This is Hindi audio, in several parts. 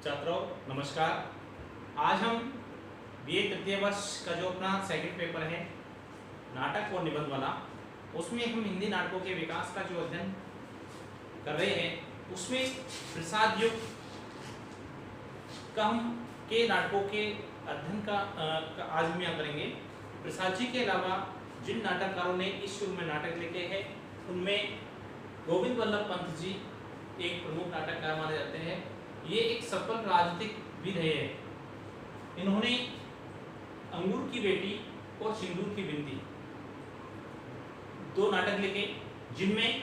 छात्रों नमस्कार। आज हम बीए तृतीय वर्ष का जो अपना सेकंड पेपर है नाटक और निबंध वाला, उसमें हम हिंदी नाटकों के विकास का जो अध्ययन कर रहे हैं उसमें प्रसाद युग का हम के नाटकों के अध्ययन का आज हम यहाँ करेंगे। प्रसाद जी के अलावा जिन नाटककारों ने इस युग में नाटक लिखे हैं उनमें गोविंद वल्लभ पंत जी एक प्रमुख नाटककार माने जाते हैं। ये एक सफल राजनीतिक रहे हैं। इन्होंने अंगूर की बेटी और सिंदूर की बिंदी दो नाटक लिखे, जिनमें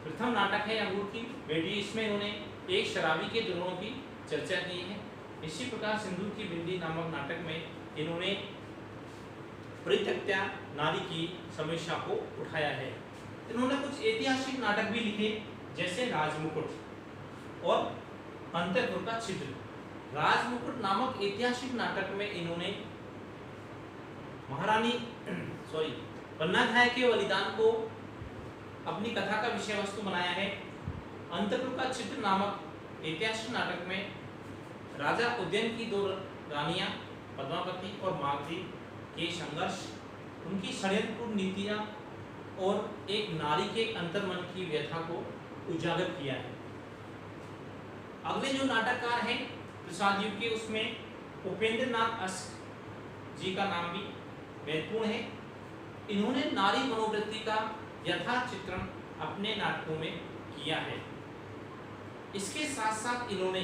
प्रथम नाटक है अंगूर की बेटी। इसमें इन्होंने एक शराबी के जुर्मों की चर्चा की है। इसी प्रकार सिंदूर की बिंदी नामक नाटक में इन्होंने परित्यक्ता नारी की समस्या को उठाया है। इन्होंने कुछ ऐतिहासिक नाटक भी लिखे, जैसे राजमुकुट और अंतःपुर का छिद्र। राजमुकुट नामक ऐतिहासिक नाटक में इन्होंने महारानी पन्नाधाय के बलिदान को अपनी कथा का विषय वस्तु बनाया है। अंतःपुर का छिद्र नामक ऐतिहासिक नाटक में राजा उदयन की दो रानियां पद्मावती और मागधी के संघर्ष, उनकी षड्यंत्रपूर्ण नीतियां और एक नारी के अंतर्मन की व्यथा को उजागर किया है। अगले जो नाटककार हैं प्रसाद युग के, उसमें उपेंद्र नाथ अस्क जी का नाम भी महत्वपूर्ण है। इन्होंने नारी मनोवृत्ति का यथार्थ चित्रण अपने नाटकों में किया है। इसके साथ साथ इन्होंने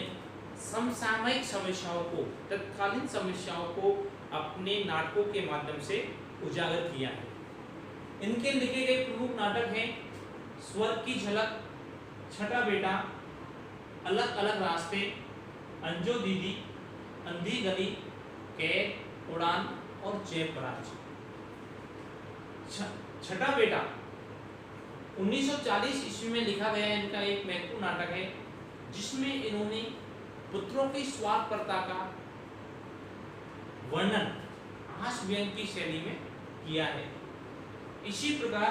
समसामयिक समस्याओं को, तत्कालीन समस्याओं को अपने नाटकों के माध्यम से उजागर किया है। इनके लिखे गए प्रमुख नाटक हैं स्वर्ग की झलक, छठा बेटा, अलग अलग रास्ते, अंजो दीदी, अंधी गली, कैद, उड़ान और जयपराज। छठा बेटा 1940 ईस्वी में लिखा गया इनका एक महत्वपूर्ण नाटक है, जिसमें इन्होंने पुत्रों की स्वार्थपरता का वर्णन हास्य व्यंग्य की शैली में किया है। इसी प्रकार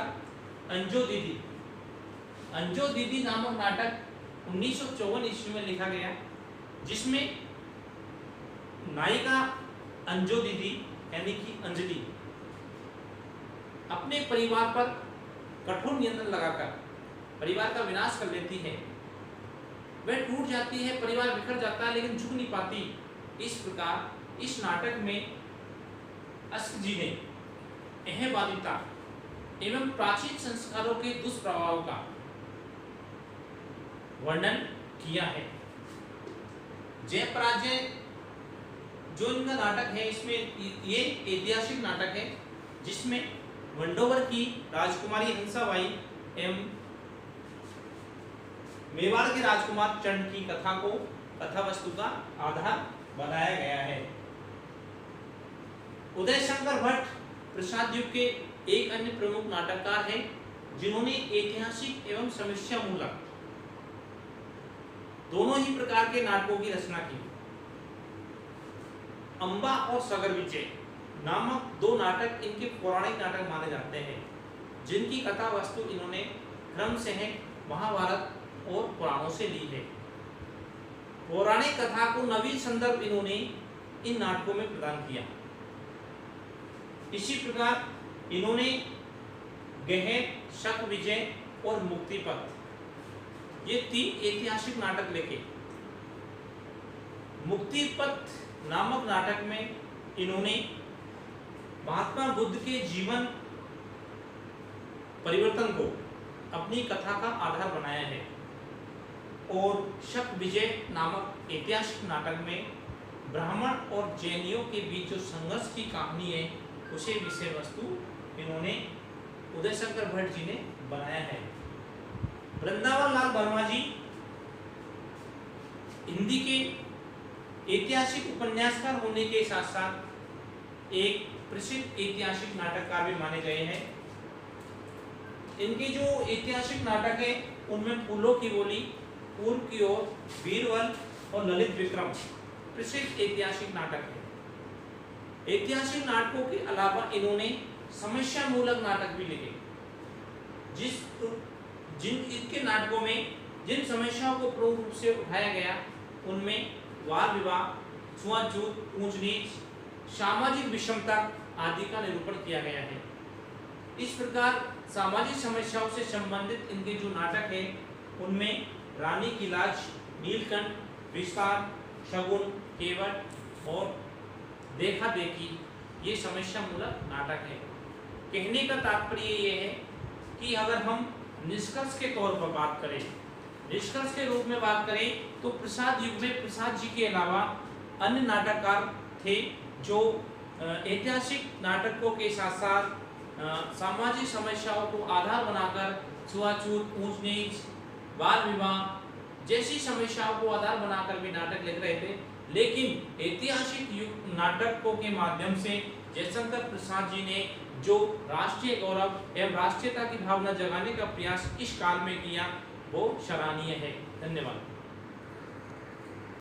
अंजो दीदी नामक नाटक 1954 ईस्वी में लिखा गया, जिसमें नायिका अंजो दीदी यानी कि अंजलि अपने परिवार पर कठोर नियंत्रण लगाकर परिवार का विनाश कर लेती है। वह टूट जाती है, परिवार बिखर जाता है, लेकिन झुक नहीं पाती। इस प्रकार इस नाटक में अस्क जी ने अहंवादिता एवं प्राचीन संस्कारों के दुष्प्रभाव का वर्णन किया है। जयपराजय जो इनका नाटक है, इसमें ये ऐतिहासिक नाटक है, जिसमें मंडोवर की राजकुमारी हंसाबाई एवं मेवाड़ के राजकुमार चंड की कथा को कथा वस्तु का आधार बनाया गया है। उदय शंकर भट्ट प्रसाद युग के एक अन्य प्रमुख नाटककार हैं, जिन्होंने ऐतिहासिक एवं समस्या मूलक दोनों ही प्रकार के नाटकों की रचना की। अंबा और सगर विजय नामक दो नाटक इनके पौराणिक नाटक माने जाते हैं, जिनकी कथा वस्तु इन्होंने क्रम से है महाभारत और पुराणों से ली है। पौराणिक कथा को नवीन संदर्भ इन्होंने इन नाटकों में प्रदान किया। इसी प्रकार इन्होंने गहन, शक विजय और मुक्तिपथ ये तीन ऐतिहासिक नाटक लिखे। मुक्तिपथ नामक नाटक में इन्होंने महात्मा बुद्ध के जीवन परिवर्तन को अपनी कथा का आधार बनाया है। और शक विजय नामक ऐतिहासिक नाटक में ब्राह्मण और जैनियों के बीच जो संघर्ष की कहानी है, उसे विषय वस्तु इन्होंने उदय शंकर भट्ट जी ने बनाया है। वृंदावन लाल वर्मा जी हिंदी के ऐतिहासिक उपन्यासकार होने के साथ साथ एक प्रसिद्ध ऐतिहासिक नाटककार भी माने गए हैं। इनके जो ऐतिहासिक नाटक है उनमें फूलों की बोली, पूर्व की ओर, बीरबल और ललित विक्रम प्रसिद्ध ऐतिहासिक नाटक है। ऐतिहासिक नाटकों के अलावा इन्होंने समस्या मूलक नाटक भी लिखे, जिन इनके नाटकों में जिन समस्याओं को प्रमुख रूप से उठाया गया उनमें बाल विवाह, छुआछूत, ऊंच नीच, सामाजिक विषमता आदि का निरूपण किया गया है। इस प्रकार सामाजिक समस्याओं से संबंधित इनके जो नाटक है उनमें रानी की लाज, नीलकंठ, विस्तार, शगुन, केवट और देखा देखी ये समस्या मूलक नाटक है। कहने का तात्पर्य ये है कि अगर हम निष्कर्ष के तौर पर बात करें, निष्कर्ष के रूप में बात करें तो प्रसाद युग में प्रसाद जी के अलावा अन्य नाटककार थे जो ऐतिहासिक नाटकों के साथ साथ सामाजिक समस्याओं को आधार बनाकर छुआछूत, ऊंच नीच, बाल विवाह जैसी समस्याओं को आधार बनाकर भी नाटक लिख रहे थे। लेकिन ऐतिहासिक युग नाटकों के माध्यम से जयशंकर प्रसाद जी ने जो राष्ट्रीय गौरव एवं राष्ट्रीयता की भावना जगाने का प्रयास इस काल में किया वो सराहनीय है। धन्यवाद।